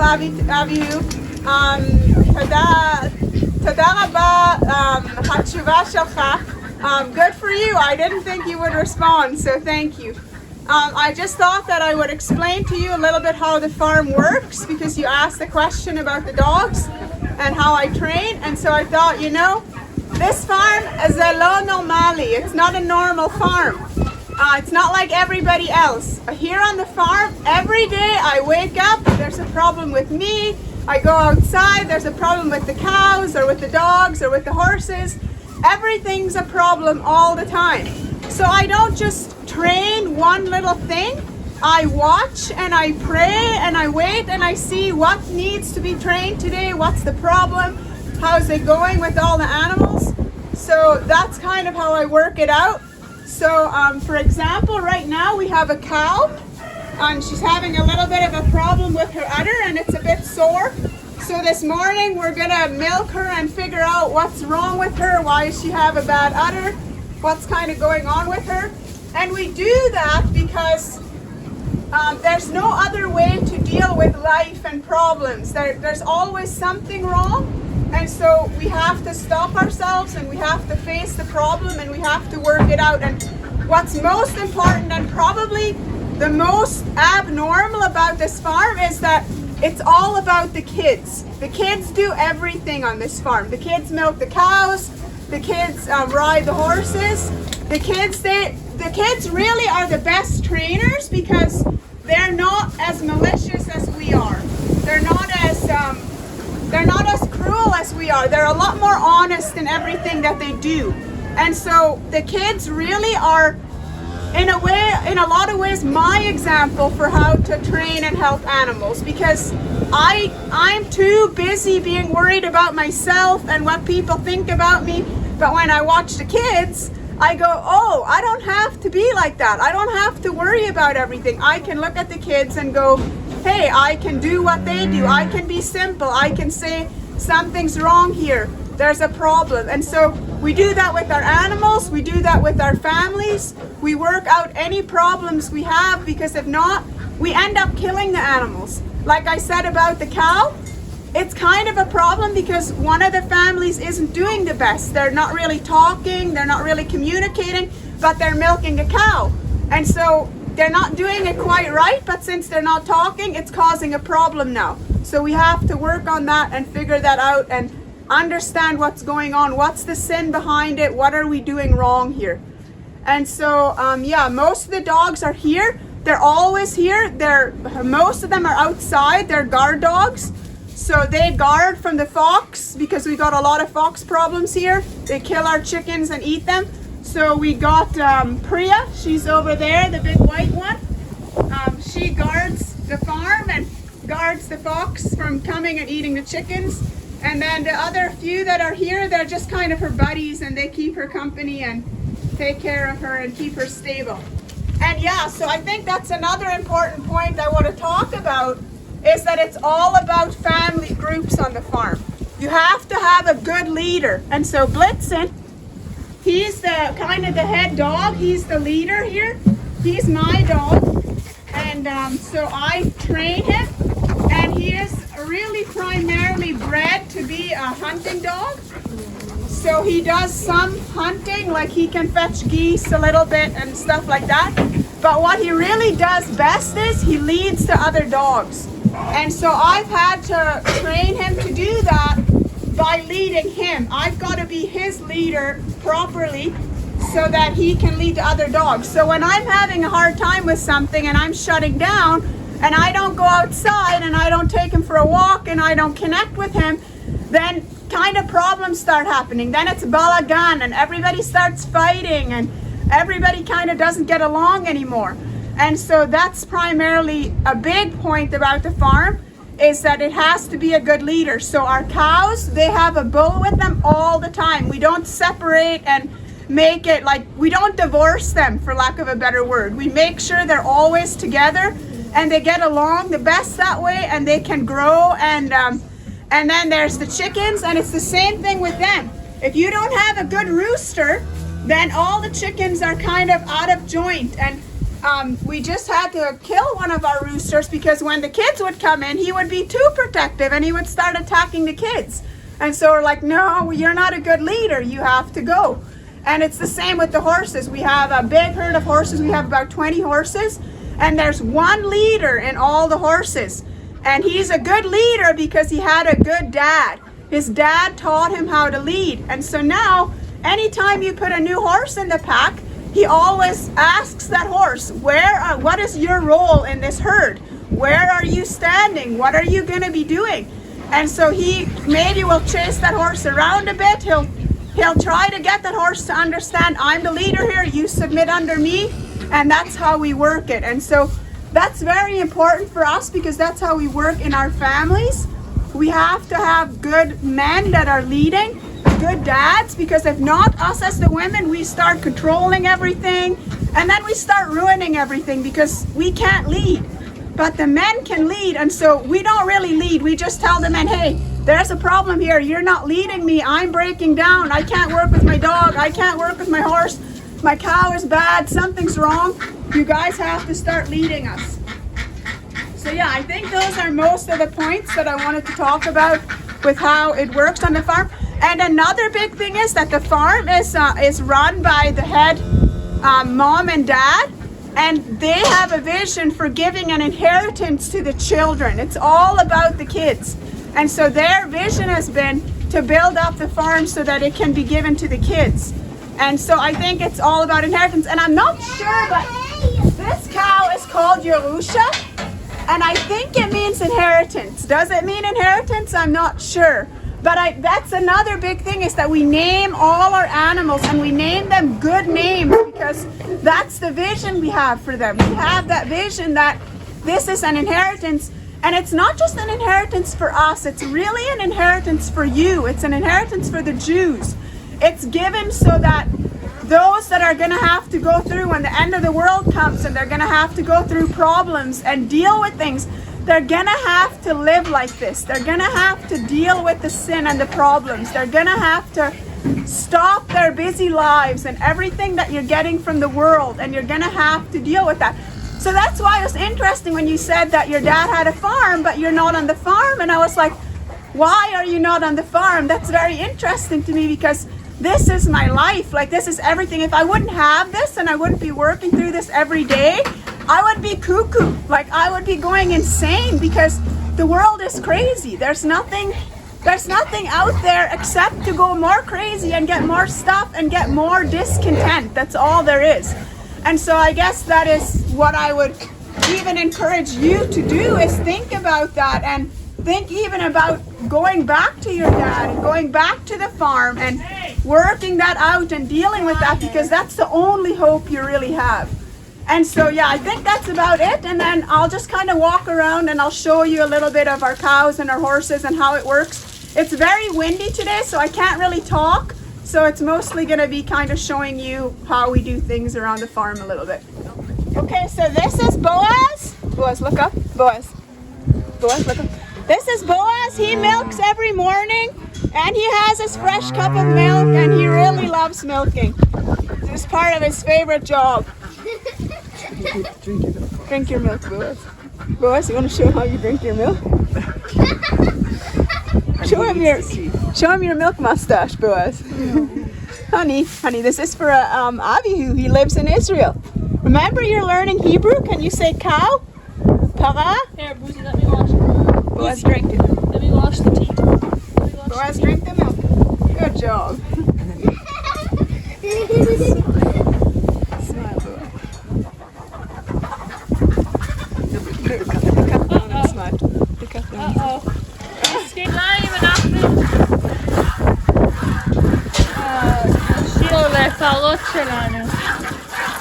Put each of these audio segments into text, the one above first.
אביהו. תודה רבה, התשובה שלך. Good for you. I didn't think you would respond, so thank you. I just thought that I would explain to you a little bit how the farm works because you asked the question about the dogs and how I train, and so I thought, you know, this farm is a lo normali. It's not a normal farm. It's not like everybody else. Here on the farm, every day I wake up, there's a problem with me. I go outside, there's a problem with the cows or with the dogs or with the horses. Everything's a problem all the time. So I don't just train one little thing. I watch and I pray and I wait and I see what needs to be trained today, what's the problem, how's it going with all the animals. So that's kind of how I work it out. So for example, right now we have a cow and she's having a little bit of a problem with her udder and it's a bit sore. So this morning we're gonna milk her and figure out what's wrong with her, why does she have a bad udder, what's kind of going on with her. And we do that because there's no other way to deal with life and problems. There's always something wrong, and so we have to stop ourselves and we have to face the problem and we have to work it out. And what's most important and probably the most abnormal about this farm is that it's all about the kids. The kids do everything on this farm. The kids milk the cows, the kids ride the horses. The kids really are the best trainers because they're not as malicious as we are. They're not as cruel as we are. They're a lot more honest in everything that they do. And so the kids really are, in a lot of ways, my example for how to train and help animals, because I'm too busy being worried about myself and what people think about me. But when I watch the kids, I go, oh, I don't have to be like that. I don't have to worry about everything. I can look at the kids and go, hey, I can do what they do. I can be simple. I can say something's wrong here. There's a problem. And so we do that with our animals. We do that with our families. We work out any problems we have, because if not, we end up killing the animals. Like I said about the cow, it's kind of a problem because one of the families isn't doing the best. They're not really talking, they're not really communicating, but they're milking a cow. And so they're not doing it quite right, but since they're not talking, it's causing a problem now. So we have to work on that and figure that out and understand what's going on. What's the sin behind it? What are we doing wrong here? And so, yeah, most of the dogs are here. They're always here. Most of them are outside. They're guard dogs. So they guard from the fox because we got a lot of fox problems here. They kill our chickens and eat them. So we got Priya, she's over there, the big white one. She guards the farm and guards the fox from coming and eating the chickens. And then the other few that are here, they're just kind of her buddies and they keep her company and take care of her and keep her stable. And yeah, so I think that's another important point I want to talk about, is that it's all about family groups on the farm. You have to have a good leader. And so Blitzen, he's the kind of the head dog. He's the leader here. He's my dog. And so I train him. And he is really primarily bred to be a hunting dog. So he does some hunting, like he can fetch geese a little bit and stuff like that. But what he really does best is he leads to other dogs. And so I've had to train him to do that by leading him. I've got to be his leader properly so that he can lead to other dogs. So when I'm having a hard time with something and I'm shutting down and I don't go outside and I don't take him for a walk and I don't connect with him, then kind of problems start happening. Then it's balagan and everybody starts fighting and everybody kind of doesn't get along anymore. And so that's primarily a big point about the farm, is that it has to be a good leader. So our cows, they have a bull with them all the time. We don't separate and make it like, we don't divorce them, for lack of a better word. We make sure they're always together and they get along the best that way and they can grow. And then there's the chickens, and it's the same thing with them. If you don't have a good rooster, then all the chickens are kind of out of joint. And we just had to kill one of our roosters because when the kids would come in, he would be too protective and he would start attacking the kids. And so we're like, no, you're not a good leader. You have to go. And it's the same with the horses. We have a big herd of horses. We have about 20 horses. And there's one leader in all the horses. And he's a good leader because he had a good dad. His dad taught him how to lead. And so now, anytime you put a new horse in the pack, he always asks that horse, what is your role in this herd? Where are you standing? What are you going to be doing? And so he maybe will chase that horse around a bit. He'll try to get that horse to understand, I'm the leader here, you submit under me, and that's how we work it. And so that's very important for us because that's how we work in our families. We have to have good men that are leading, good dads, because if not, us as the women, we start controlling everything, and then we start ruining everything because we can't lead. But the men can lead, and so we don't really lead. We just tell the men, hey, there's a problem here. You're not leading me. I'm breaking down. I can't work with my dog. I can't work with my horse. My cow is bad. Something's wrong. You guys have to start leading us. So yeah, I think those are most of the points that I wanted to talk about with how it works on the farm. And another big thing is that the farm is run by the head mom and dad. And they have a vision for giving an inheritance to the children. It's all about the kids. And so their vision has been to build up the farm so that it can be given to the kids. And so I think it's all about inheritance. And I'm not sure, but this cow is called Yerusha. And I think it means inheritance. Does it mean inheritance? I'm not sure. But that's another big thing is that we name all our animals and we name them good names because that's the vision we have for them. We have that vision that this is an inheritance, and it's not just an inheritance for us, it's really an inheritance for you. It's an inheritance for the Jews. It's given so that those that are going to have to go through when the end of the world comes and they're going to have to go through problems and deal with things, they're gonna have to live like this. They're gonna have to deal with the sin and the problems. They're gonna have to stop their busy lives and everything that you're getting from the world, and you're gonna have to deal with that. So that's why it was interesting when you said that your dad had a farm, but you're not on the farm. And I was like, why are you not on the farm? That's very interesting to me because this is my life. Like, this is everything. If I wouldn't have this and I wouldn't be working through this every day, I would be cuckoo. Like, I would be going insane because the world is crazy. There's nothing out there except to go more crazy and get more stuff and get more discontent. That's all there is. And so I guess that is what I would even encourage you to do, is think about that and think even about going back to your dad and going back to the farm and working that out and dealing with that, because that's the only hope you really have. And so yeah, I think that's about it. And then I'll just kind of walk around and I'll show you a little bit of our cows and our horses and how it works. It's very windy today, so I can't really talk. So it's mostly going to be kind of showing you how we do things around the farm a little bit. Okay, so this is Boaz. Boaz, look up. Boaz. Boaz, look up. This is Boaz. He milks every morning and he has his fresh cup of milk and he really loves milking. It's part of his favorite job. Drink your milk, Boaz. Boaz, you want to show how you drink your milk? Show him your milk mustache, Boaz. honey, this is for Avihu. He lives in Israel. Remember, you're learning Hebrew. Can you say cow? Para? Here, Boozy, let me wash it. Boaz, drink it. Let me wash the teeth. Boaz, drink the milk. Good job. Smile, Boaz. Uh-oh.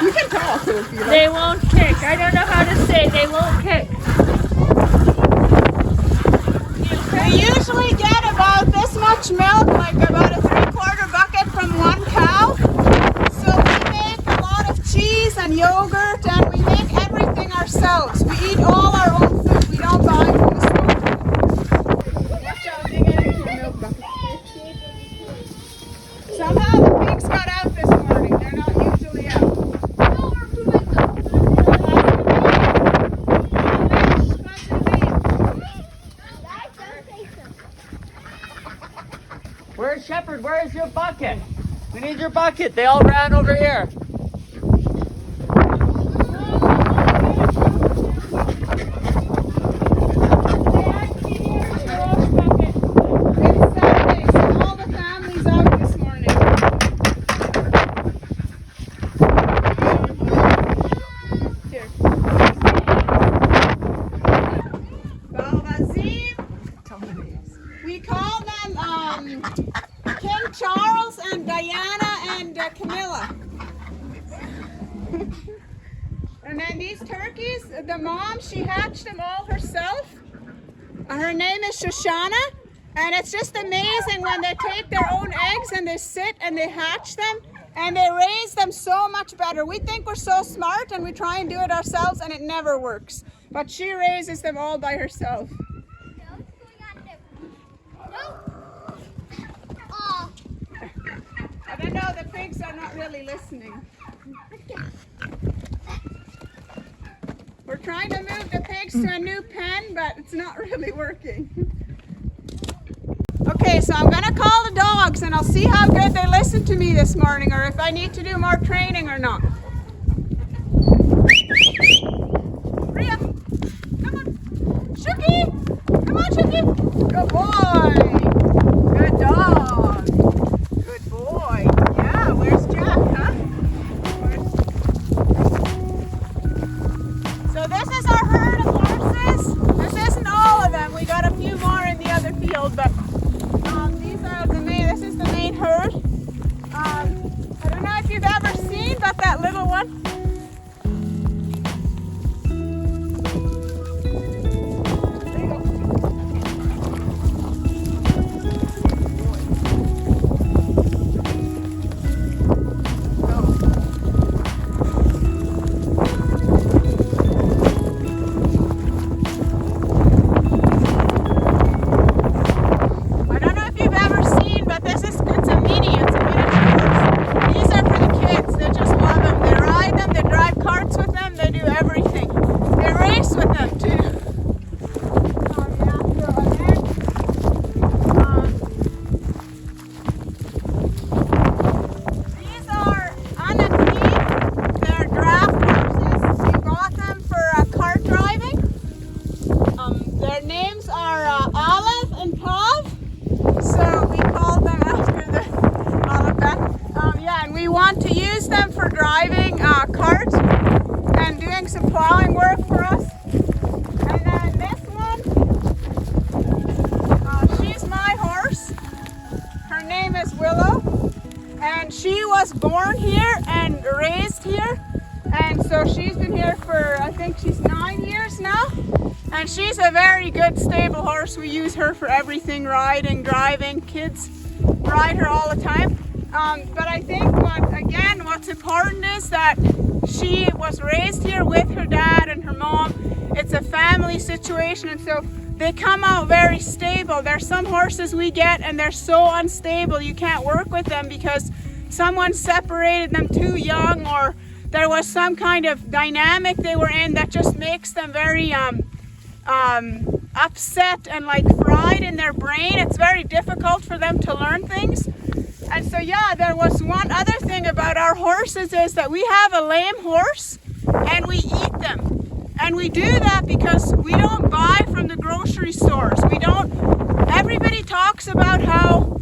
You can talk if you like. They won't kick. I don't know how to say it. They won't kick. We usually get about this much milk, like about a 3/4 bucket from one cow. So we make a lot of cheese and yogurt, and we make everything ourselves. We eat all our own food. We don't buy from the store. Watch out, dig into your milk bucket. Somehow the pigs got out this morning. They're not usually out. Where's Shepherd? Where is your bucket? We need your bucket. They all ran over here. We call them King Charles and Diana and Camilla. And then these turkeys, the mom, she hatched them all herself. Her name is Shoshana. And it's just amazing when they take their own eggs and they sit and they hatch them and they raise them so much better. We think we're so smart and we try and do it ourselves and it never works. But she raises them all by herself. I don't know, the pigs are not really listening. We're trying to move the pigs to a new pen, but it's not really working. Okay, so I'm gonna call the dogs and I'll see how good they listen to me this morning or if I need to do more training or not. Rhea, come on. Shuki, come on Shuki. Good boy. Good dog. Good boy. Yeah, where's Jack, huh? So this is our herd of horses. This isn't all of them. We got a few more in the other field, but this is the main herd. I don't know if you've ever seen, but that little one. There you go. She was born here and raised here, and so she's been here for, I think she's 9 years now, and she's a very good stable horse. We use her for everything, riding, driving. Kids ride her all the time, but I think what's important is that she was raised here with her dad and her mom. It's a family situation, and so they come out very stable. There's some horses we get and they're so unstable you can't work with them because someone separated them too young, or there was some kind of dynamic they were in that just makes them very upset and like fried in their brain. It's very difficult for them to learn things. And so yeah, there was one other thing about our horses is that we have a lame horse and we eat them. And we do that because we don't buy from the grocery stores. Everybody talks about how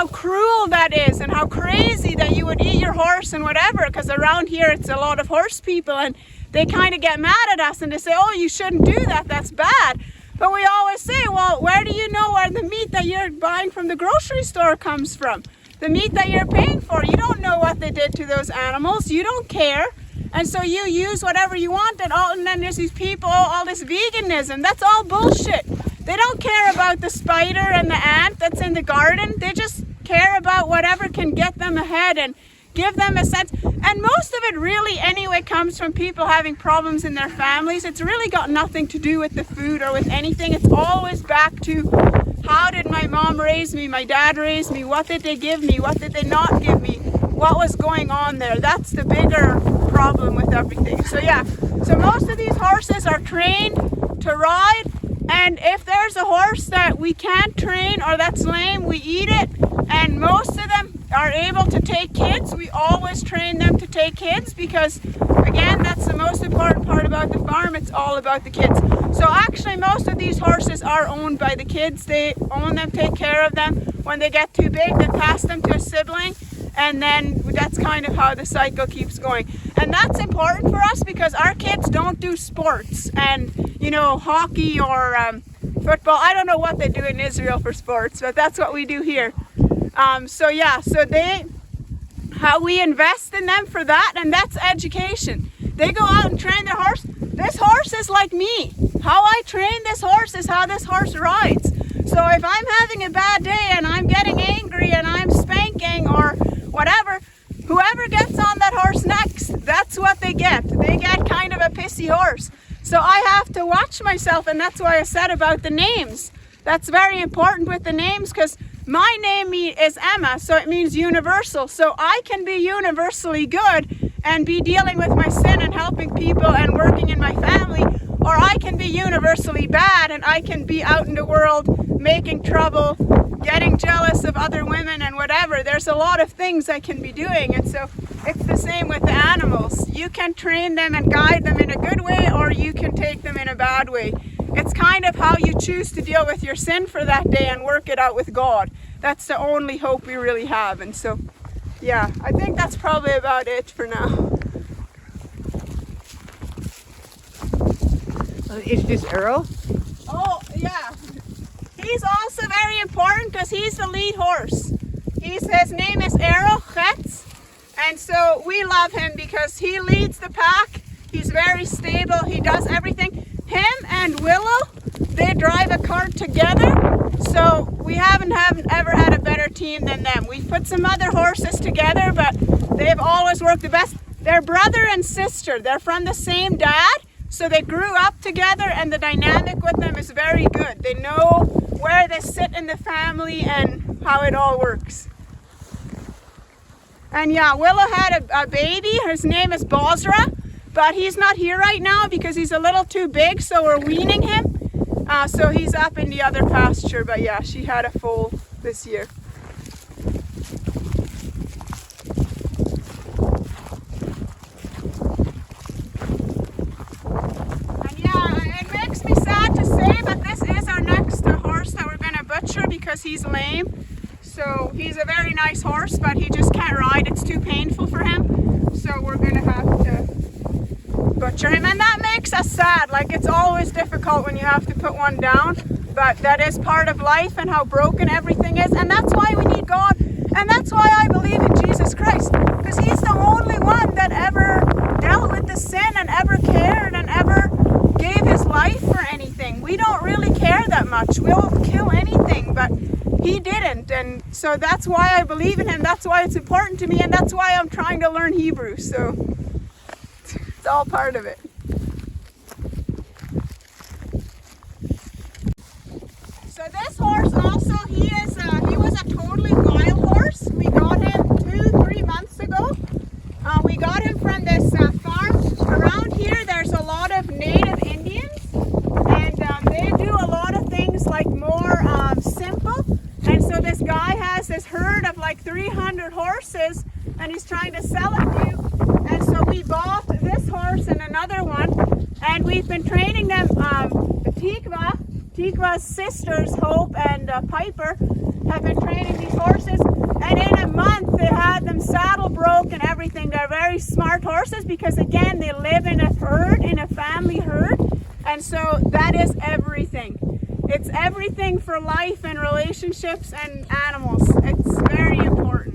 cruel that is and how crazy that you would eat your horse and whatever, because around here it's a lot of horse people and they kind of get mad at us and they say, oh, you shouldn't do that, that's bad. But we always say, well, where do you know where the meat that you're buying from the grocery store comes from? The meat that you're paying for, you don't know what they did to those animals, you don't care. And so you use whatever you want, and then there's these people, all this veganism, that's all bullshit. They don't care about the spider and the ant that's in the garden. They just care about whatever can get them ahead and give them a sense. And most of it really anyway comes from people having problems in their families. It's really got nothing to do with the food or with anything. It's always back to how did my mom raise me, my dad raise me, what did they give me, what did they not give me, what was going on there. That's the bigger problem with everything. So yeah, so most of these horses are trained to ride And if there's a horse that we can't train or that's lame, we eat it. And most of them are able to take kids. We always train them to take kids because, again, that's the most important part about the farm. It's all about the kids. So actually most of these horses are owned by the kids. They own them, take care of them. When they get too big, they pass them to a sibling. And then that's kind of how the cycle keeps going. And that's important for us because our kids don't do sports and, you know, hockey or football. I don't know what they do in Israel for sports, but that's what we do here. So how we invest in them for that, and that's education. They go out and train their horse. This horse is like me. How I train this horse is how this horse rides. So if I'm having a bad day and I'm getting angry and I'm spanking or whatever, whoever gets on that horse next, that's what they get. They get kind of a pissy horse. So I have to watch myself, and that's why I said about the names. That's very important with the names because my name is Emma, so it means universal. So I can be universally good and be dealing with my sin and helping people and working in my family, or I can be universally bad and I can be out in the world making trouble, getting jealous of other women and whatever. There's a lot of things I can be doing, and so it's the same with the animals. You can train them and guide them in a good way, or you can take them in a bad way. It's kind of how you choose to deal with your sin for that day and work it out with God. That's the only hope we really have. And so, yeah, I think that's probably about it for now. Is this Arrow? Oh, yeah. He's also very important because he's the lead horse. His name is Arrow, Chetz. And so we love him because he leads the pack. He's very stable. He does everything. Him and Willow, they drive a cart together. So we haven't ever had a better team than them. We've put some other horses together, but they've always worked the best. They're brother and sister. They're from the same dad. So they grew up together, and the dynamic with them is very good. They know where they sit in the family and how it all works. And yeah, Willow had a baby. His name is Bozrah, but he's not here right now because he's a little too big, so we're weaning him. So he's up in the other pasture, but yeah, she had a foal this year. And yeah, it makes me sad to say, but this is our next horse that we're going to butcher because he's lame. So he's a very nice horse, but he just can't ride. It's too painful for him. So we're going to have to butcher him. And that makes us sad. Like, it's always difficult when you have to put one down. But that is part of life and how broken everything is. And that's why we need God. And that's why I believe in Jesus Christ. Because he's the only one that ever dealt with the sin and ever cared and ever gave his life for anything. We don't really care that much. We'll kill anything, but he didn't. And so that's why I believe in him. That's why it's important to me. And that's why I'm trying to learn Hebrew. So it's all part of it. So this horse also, he was a totally wild horse. We got him 2-3 months ago. We got him from this farm. Around here there's a lot of native Indians, and they do a lot of things like more simple. And so this guy has this herd of like 300 horses, and he's trying to sell it to you. And so we bought this horse and another one, and we've been training them. Tikva's sisters, Hope and Piper, have been training these horses, and in a month they had them saddle broke and everything. They're very smart horses because, again, they live in a herd, in a family herd, and so that is everything. It's everything for life and relationships and animals. It's very important.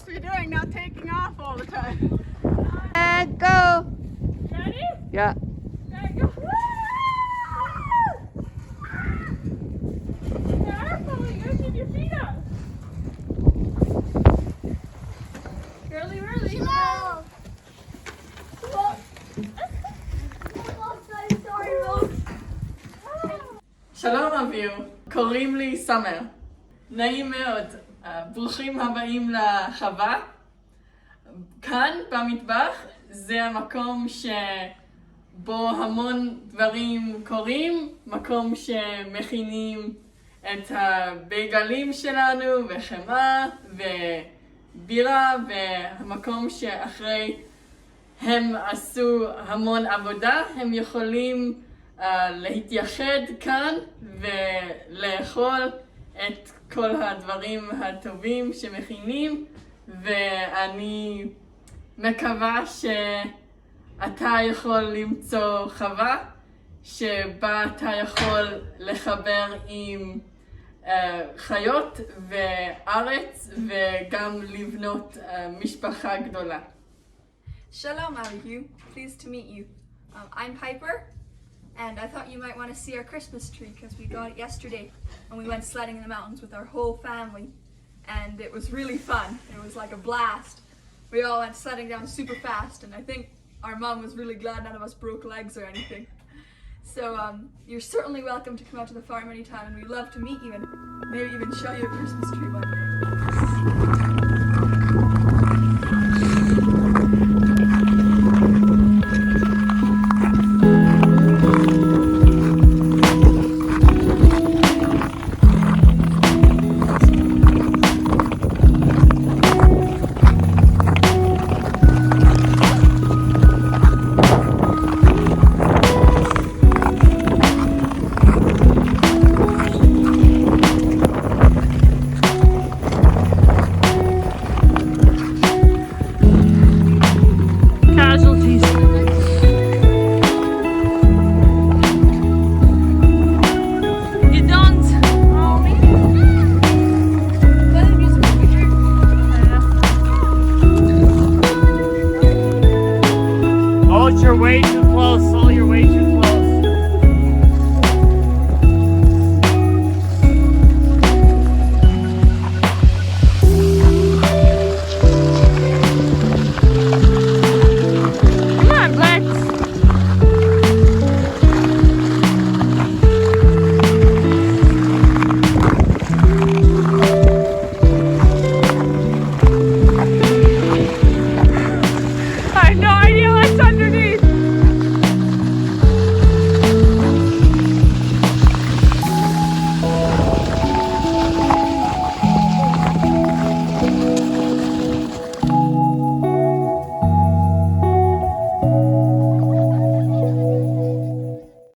supposed to be doing, not taking off all the time. And go. Ready? Yeah. There you go. Woo! Careful, you gotta keep your feet up. Curly whirly. Whoa. Sorry, Rose. שלום אביר, קוראים לי סמר. נעים מאוד, ברוכים הבאים לחווה. כאן במטבח זה המקום שבו המון דברים קורים, מקום שמכינים את הבייגלים שלנו וחמאה ובירה, והמקום שאחרי הם עשו המון עבודה, הם יכולים להתייחד כאן ולאכול את כל הדברים הטובים שמכינים, ואני מקווה שאתה יכול למצוא חווה שבה אתה יכול לחבר עם חיות וארץ וגם לבנות משפחה גדולה. Shalom, Abihu. Pleased to meet you. I'm Piper, and I thought you might want to see our Christmas tree because we got it yesterday and we went sledding in the mountains with our whole family, and it was really fun. It was like a blast. We all went sledding down super fast, and I think our mom was really glad none of us broke legs or anything. So you're certainly welcome to come out to the farm anytime, and we'd love to meet you and maybe even show you a Christmas tree one day. Casualties. You don't. Oh, Hold your weight too close, slowly